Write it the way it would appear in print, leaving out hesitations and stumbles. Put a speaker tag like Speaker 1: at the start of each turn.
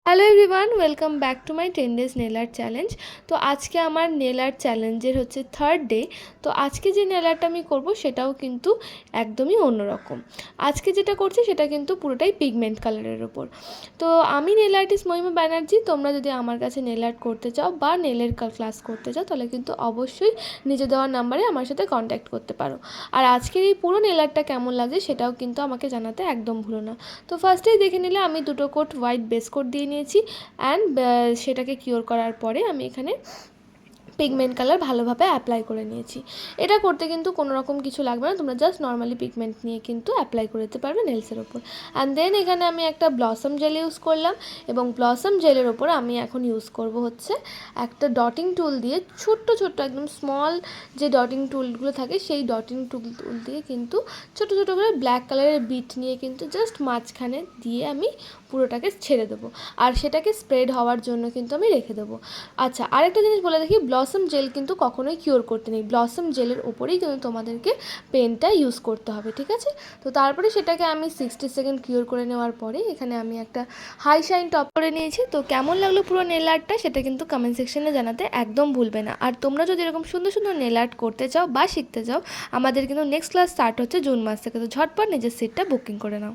Speaker 1: Hello everyone, welcome back to my 10 days nail art challenge. তো আজকে আমার nail art চ্যালেঞ্জের হচ্ছে থার্ড ডে। তো আজকে যে নেল আর্টটা আমি করবো সেটাও কিন্তু একদমই অন্যরকম। আজকে যেটা করছি সেটা কিন্তু পুরোটাই পিগমেন্ট কালারের ওপর। তো আমি নেল আর্টিস্ট মহিমা ব্যানার্জি। তোমরা যদি আমার কাছে নেল আর্ট করতে চাও বা নেলের ক্লাস করতে চাও তাহলে কিন্তু অবশ্যই নিচে দেওয়ার নাম্বারে আমার সাথে কন্ট্যাক্ট করতে পারো। আর আজকের এই পুরো নেল আর্টটা কেমন লাগছে সেটাও কিন্তু আমাকে জানাতে একদম ভুলো না। তো ফার্স্টেই দেখে নিলে আমি দুটো কোট হোয়াইট বেস কোট দিয়ে নিয়েছি অ্যান্ড সেটাকে কিওর করার পরে আমি এখানে পিগমেন্ট কালার ভালোভাবে অ্যাপ্লাই করে নিয়েছি। এটা করতে কিন্তু কোনো রকম কিছু লাগবে না, তোমরা জাস্ট নর্মালি পিগমেন্ট নিয়ে কিন্তু অ্যাপ্লাই করে দিতে পারবে নেলসের ওপর। অ্যান্ড দেন এখানে আমি একটা ব্লসম জেল ইউজ করলাম এবং ব্লসম জেলের ওপর আমি এখন ইউজ করব হচ্ছে একটা ডটিং টুল দিয়ে, ছোট্ট ছোট্ট একদম স্মল যে ডটিং টুলগুলো থাকে সেই ডটিং টুল দিয়ে কিন্তু ছোটো ছোটো করে ব্ল্যাক কালারের বিট নিয়ে কিন্তু জাস্ট মাঝখানে দিয়ে আমি পুরোটাকে ছেড়ে দেবো আর সেটাকে স্প্রেড হওয়ার জন্য কিন্তু আমি রেখে দেবো। আচ্ছা, আরেকটা জিনিস বলে দেখি, ব্লসম জেল কিন্তু কখনোই কিওর করতে নেই, ব্লসম জেলের ওপরেই কিন্তু তোমাদেরকে পেনটা ইউজ করতে হবে, ঠিক আছে? তো তারপরে সেটাকে আমি 60 সেকেন্ড কিওর করে নেওয়ার পরে এখানে আমি একটা হাই শাইন টপ করে নিয়েছি। তো কেমন লাগলো পুরো নেল আর্টটা সেটা কিন্তু কমেন্ট সেকশনে জানাতে একদম ভুলবে না। আর তোমরা যদি এরকম সুন্দর সুন্দর নেল আর্ট করতে চাও বা শিখতে চাও, আমাদের কিন্তু নেক্সট ক্লাস স্টার্ট হচ্ছে জুন মাস থেকে। তো ঝটপট নিজের সিটটা বুকিং করে নাও।